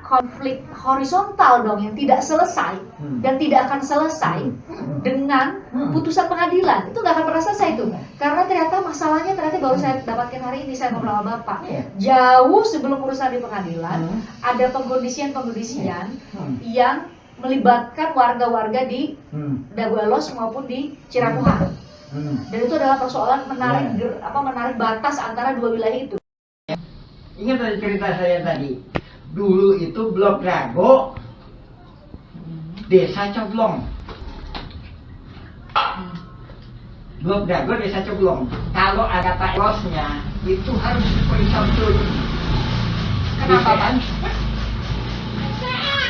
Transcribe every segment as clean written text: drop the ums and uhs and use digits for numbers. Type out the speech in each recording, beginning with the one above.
konflik horizontal dong yang tidak selesai dan tidak akan selesai dengan putusan pengadilan. Itu nggak akan pernah selesai itu, karena ternyata masalahnya baru saya dapatkan hari ini, saya ngobrol sama Bapak. Jauh sebelum urusan di pengadilan ada pengkondisian yang melibatkan warga-warga di Dagoelos maupun di Ciramuha. Dan itu adalah persoalan menarik batas antara dua wilayah itu. Ingat dari cerita saya tadi, dulu itu Blok Dago, Desa Coblong. Blok Dago, Desa Coblong. Kalau ada kata elosnya, itu harus diperiksa betul. Kenapa, Pak?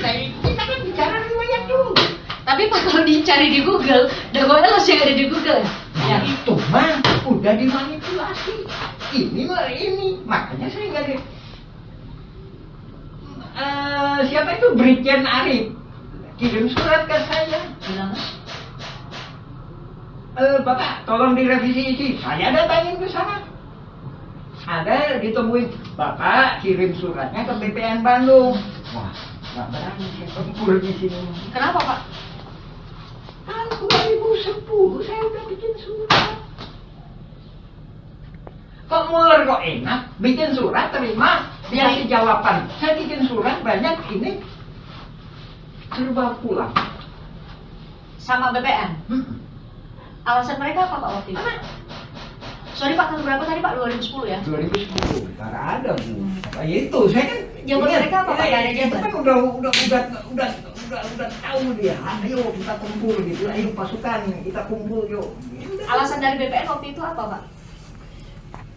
Nah, kita kan bicara riwayat dulu. Tapi Pak, kalau dicari di Google, Dagoelos yang ada di Google ya itu mah udah dimanipulasi. Ini makanya saya nggak di siapa itu Brigjen Arif kirim surat ke saya, bilang Bapak tolong direvisi isi. Saya datangin ke sana, ada ditemuin, Bapak kirim suratnya ke BPN Bandung. Wah, nggak berani saya tempur di sini. Kenapa, Pak? Tahun 2010 saya udah bikin surat. Kok Muller kok enak, bikin surat terima, dikasih jawaban. Saya bikin surat banyak ini, serba pulang. Sama BPN? Alasan mereka apa Pak waktu itu? Sorry Pak, tahun berapa tadi Pak? 2010 ya? 2010, karena ada Bu. Ya itu, saya kan jawaban mereka apa Pak? Ada itu kan udah tahu dia. Ayo kita kumpul gitu, ayo pasukan kita kumpul yuk. Alasan dari BPN waktu itu apa Pak?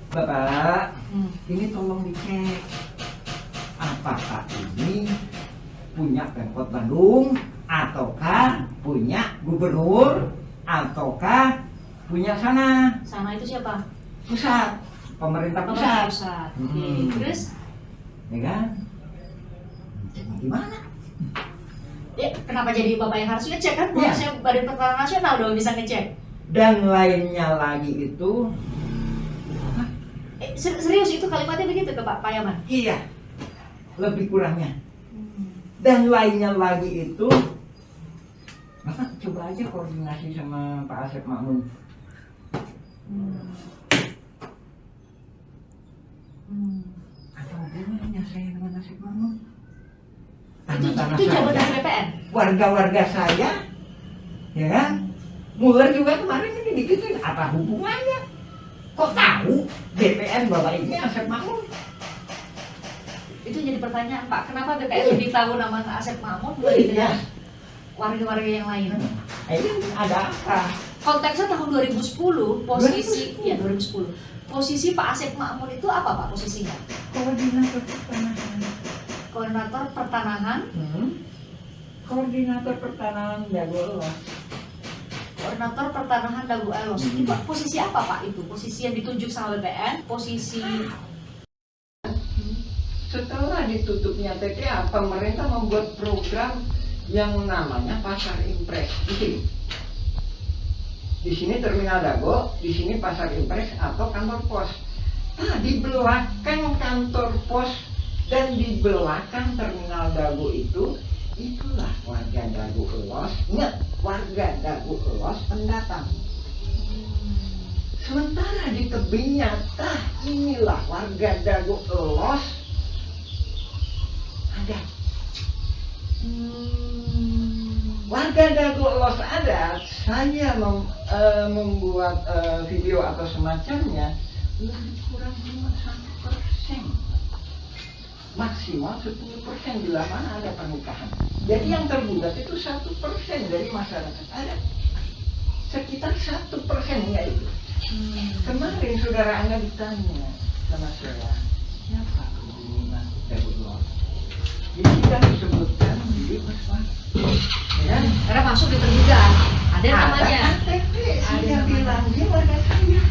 Bapak, ini tolong dicek apakah ini punya Pemkot Bandung ataukah punya gubernur ataukah punya sana. Sana itu siapa? Pusat, pemerintah pusat. Terus? Ya kan? Gimana? Ya, kenapa jadi Bapak yang harus ngecek kan? Saya Badan Pertahanan Nasional dong bisa ngecek. Dan lainnya lagi itu serius itu kalimatnya begitu ke Pak Yaman? Iya, lebih kurangnya. Dan lainnya lagi itu, Bapak coba aja koordinasi sama Pak Asep Makmun. Apa hubungannya saya dengan Asep Makmun? Itu jabatan BPN? Warga-warga saya, ya kan? Muller juga kemarin ini dibikin, apa hubungannya? Kok tahu BPN Bapak ini Asep Makmun? Itu jadi pertanyaan Pak, kenapa BPN lebih tahu nama Asep Makmun dibanding warga-warga yang lain? Ini ada apa? Konteksnya tahun 2010, posisi 2010. Posisi Pak Asep Makmun itu apa Pak posisinya? Koordinator pertanahan. Koordinator pertanahan? Koordinator pertanahan Dagoelos. Koordinator pertanahan Dagoelos. Itu posisi apa Pak itu? Posisi yang ditunjuk sama BPN? Posisi setelah ditutupnya TTA, pemerintah membuat program yang namanya Pasar Impres. Di sini Terminal Dago, di sini Pasar Impres atau kantor pos. Nah, di belakang kantor pos dan di belakang Terminal Dago itulah warga Dagoelos. Ingat, warga Dagoelos pendatang. Sementara di tebing nyata inilah warga Dagoelos ada. Warga Dagoelos ada. Saya membuat video atau semacamnya lebih kurang 1%. Maksimal 10% bila mana ada pernikahan. Jadi yang tergugat itu 1% dari masyarakat ada. Sekitar 1% ya itu. Kemarin saudara Anda ditanya sama saya, siapa pembunuh Dagoelos? Ini tidak disebutkan di Pusat. Ya, karena masuk di perjugaan. Ada namanya. Ada bilang dia warga saya.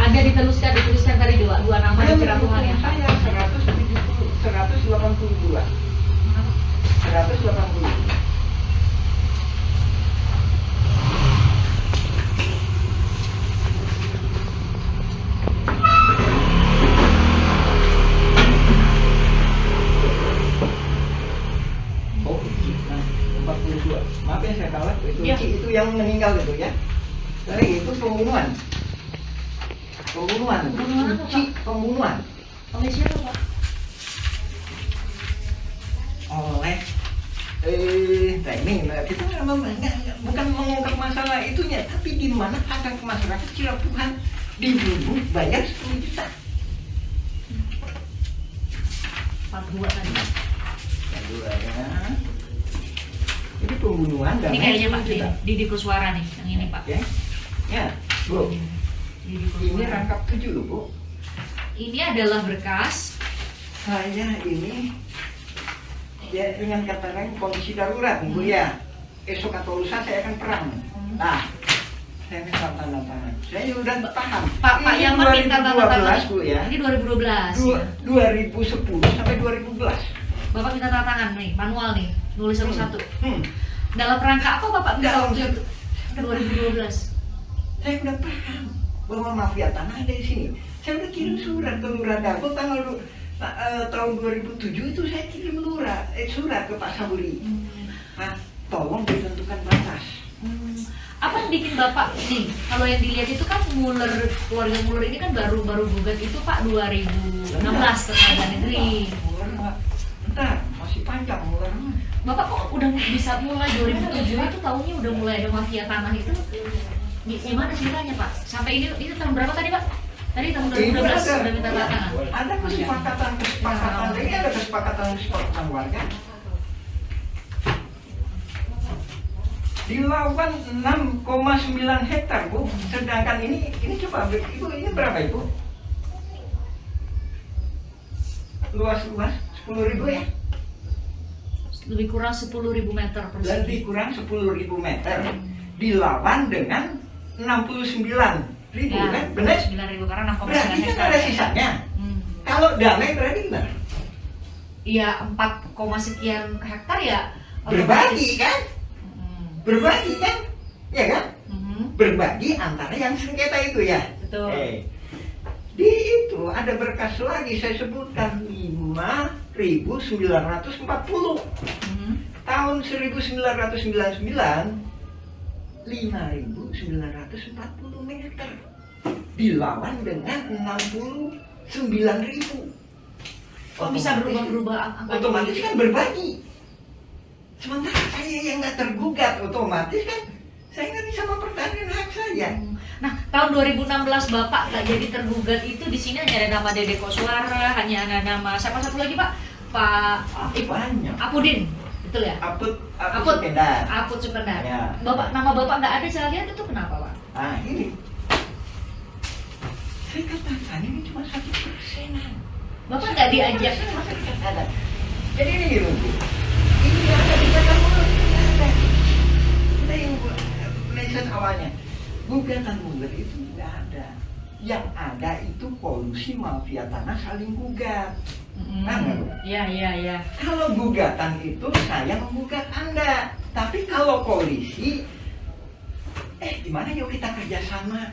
Ada dituliskan tadi dua nama di Ciramuhan ya. Saya 182. 180. yang meninggal itu ya. Tapi itu pembunuhan. Pembunuhan. Pembunuhan apa, Suci pembunuhan. Oleh siapa, Pak? Oleh nah ini kita bukan mengungkap masalah itunya, tapi di mana ada masyarakat Cilapuhan dibunuh bayar 10 juta. 42 tadi. Kedua ya. Jadi pembunuhan dan Ini kayaknya Pak Didi Kuswara nih, yang ini Pak. Ya, ya, Bu. Didi Ini Kuswara. rangkap 7 loh, Bu. Ini adalah berkas. Saya ini ya dengan kata lain kondisi darurat, Bu ya. Esok atau lusa saya akan perang. Nah, saya minta tanda tangan. Saya udah paham. Pak Ini Yaman minta tanda tangan. 2012, Bu ya. Ini 2012. Ya. 2010 sampai 2011. Bapak minta tanda tangan nih, manual nih, nulis satu-satu. Hmm. Dalam rangka apa Bapak minta Dalam waktu itu? 2012. Saya udah paham bahwa mafia tanah ada di sini. Saya udah kirim surat ke Lurah Dago tahun 2007 itu saya kirim surat ke Pak Saburi. Nah, tolong ditentukan batas. Apa yang bikin Bapak nih? Kalau yang dilihat itu kan keluarga Muller ini kan baru gugat itu Pak 2016 ke Pengadilan Negeri. Muller, bentar, masih panjang Muller. Bapak kok udah bisa mulai 2007 itu tahunnya udah mulai ada mafia tanah itu? Gimana ceritanya Pak? Sampai ini tahun berapa tadi Pak? Tadi tahun 2012 sudah minta tanda tangan. Ada kesepakatan, ini ada kesepakatan warga. Dilawan 6,9 hektar, Bu. Sedangkan ini coba Ibu, ini berapa Ibu? Luas 10.000 ya? Lebih kurang 10.000 meter persegi. Lebih kurang 10.000 meter. Dilawan dengan 69.000 kan? Benar? 9.000 karena 6,9 Berarti kan hektar. ada sisanya. Kalau damai berarti gimana? Iya 4, sekian hektar ya. Berbagi kan? Berbagi kan? Ya kan? Mhm. Berbagi antara yang sengketa itu ya. Betul. Di itu ada berkas lagi saya sebutkan 5.940. Tahun 1999 5.940 meter dilawan dengan 69.000. Kok bisa berubah-berubah angka? Otomatis kan berbagi. Sementara saya yang nggak tergugat, otomatis kan saya nggak bisa mempertahankan hak saya. Nah, tahun 2016 Bapak nggak jadi tergugat itu di sini hanya ada nama Dede Koswara, hanya ada nama siapa satu lagi Pak? Pak Banyak. Apudin, betul ya? Aput Sukendar. Sukendar. Aput Sukendar. Ya. Bapak nama Bapak nggak ada saya lihat itu kenapa Pak? Nah ini, saya katakan ini cuma 1%. Bapak nggak diajak? Ada. Jadi ini gitu, Bu. Ini nggak ada di belakang mulut, nggak ada. Kita yang mention awalnya, gugatan mulut itu nggak ada. Yang ada itu kolusi mafia tanah saling gugat. Nah, Iya. kalau gugatan itu saya menggugat Anda, tapi kalau koalisi, gimana yuk kita kerjasama?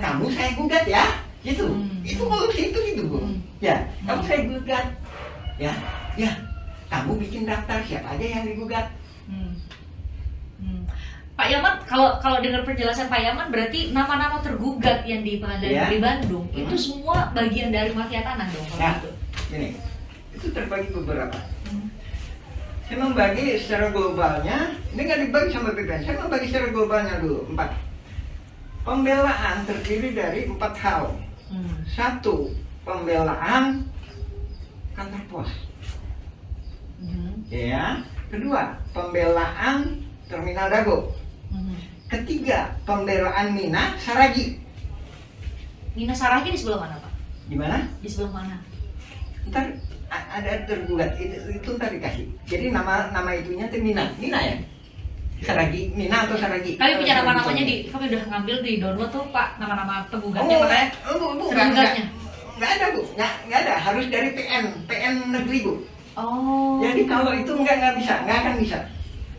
Kamu saya gugat ya, gitu. Itu korupsi itu gitu Bu. Ya, kamu saya gugat, ya. Kamu bikin daftar siapa aja yang digugat. Pak Yaman, kalau dengar penjelasan Pak Yaman berarti nama-nama tergugat yang di Pengadilan Negeri Bandung itu semua bagian dari mafia tanah dong kalau Nah, gitu. ini itu terbagi beberapa. Saya membagi secara globalnya, ini nggak dibagi sama BPN. Saya membagi secara globalnya dulu 4. Pembelaan terdiri dari 4 hal. 1. Pembelaan kantor pos. Ya. 2. Pembelaan terminal Dago. 3. Pembelaan Mina Saragi. Mina Saragi di sebelah mana Pak? Di mana? Di sebelah mana? Ntar ada tergugat itu ntar dikasih. Jadi nama itunya tuh Mina ya. Saragi, Mina atau Saragi. Kami punya nama-namanya kami udah ngambil di download tuh Pak nama-nama penggugatnya makanya. Bu, tergugatnya. Nggak ada Bu, nggak ada. Harus dari PN negeri Bu. Oh. Jadi kalau itu nggak bisa, nggak akan bisa.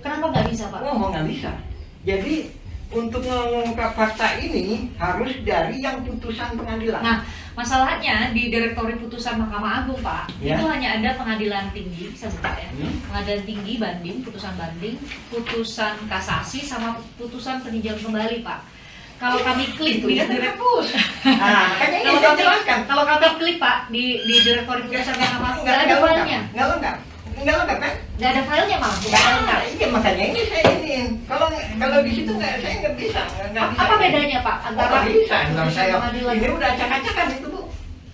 Kenapa nggak bisa Pak? Oh nggak bisa. Jadi untuk mengungkap fakta ini harus dari yang putusan pengadilan. Nah, Masalahnya di direktori putusan Mahkamah Agung, Pak, Ya. itu hanya ada pengadilan tinggi, saya buka ya. Pengadilan tinggi banding, putusan kasasi sama putusan peninjauan kembali, Pak. Kalau kami klik Itu di dia terhapus. Nah, makanya ini saya jelaskan. kalau kami klik, Pak, di direktori putusan Mahkamah Agung nggak ada lengkap. filenya. Nggak lengkap. Nggak lengkap kan? Nggak ada filenya, Pak. Nggak lengkap. Iya, makanya ini saya ini. Kalau di situ saya nggak bisa. Nggak bisa. Apa bedanya, Pak, antara Nggak bisa. Nggak putusan saya. pengadilan Ini udah acak-acakan itu, Bu.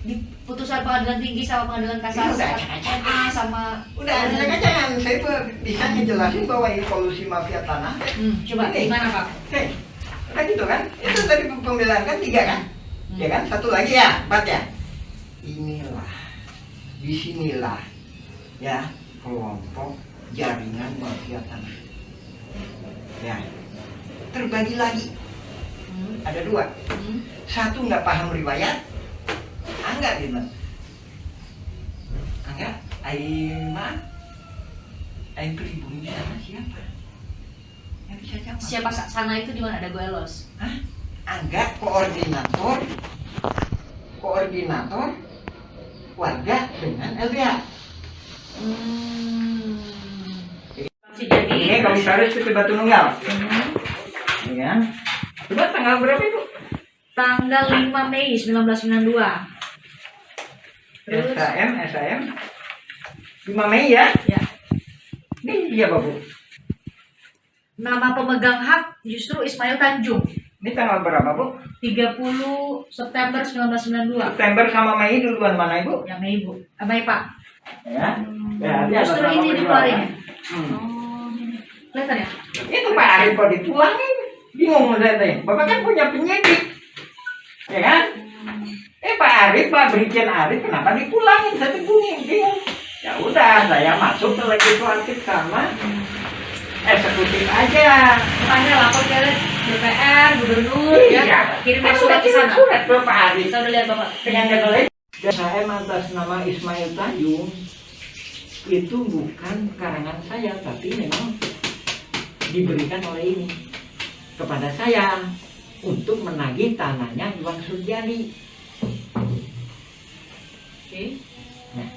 di putusan pengadilan tinggi sama pengadilan kasasi, Udah acak-acakan. MA sama Udah acak-acakan. Saya bisa ngejelasin bahwa evolusi mafia tanah. coba Ini. gimana, Pak? Oke. Udah gitu kan? Itu tadi pembelaan kan 3 kan? Ya kan? 1 lagi ya, 4 ya. Inilah, disinilah ya kelompok jaringan mafia tanah. Ya, terbagi lagi. Ada 2. Satu nggak paham riwayat, Angga gitu. Angga, Aing pribumi sama siapa? Yang bisa jawab. Siapa sana itu di mana ada Goelos? Hah? Angga koordinator warga dengan LBH. Jadi Ini komisaris PT Batu Nunggal. Ini kan? Coba tanggal berapa itu? tanggal 5 Mei 1992. Terus SAM 5 Mei ya? ya, Ini iya Bapak. nama pemegang hak justru Ismail Tanjung. Ini tanggal berapa Bu? 30 September 1992. September sama Mei duluan mana Ibu? Yang Mei, Bu. Mei, Pak. Ya. Ya, dia Justru atas nama ini beliau. dikeluarin ya? Hmm. Oh, kelihatan ya? Itu Pak Arif kok dipulangin. Bingung saya teh. Bapak kan punya penyidik. Ya kan? Pak Arif, Pak Brigjen Arif kenapa dipulangin? Saya tuh bingung. Ya udah, saya masuk ke legislatif sama eksekutif aja. Makanya lapor ke DPR, gubernur, Iya. ya. Kirimnya Kan surat udah ke sana. surat ke Pak Arif. Kita udah lihat, Bapak. Dengan kata lain, saya atas nama Ismail Tanjung itu bukan karangan saya, tapi memang diberikan oleh ini kepada saya untuk menagih tanahnya Iwan Surjadi. Oke. Nah,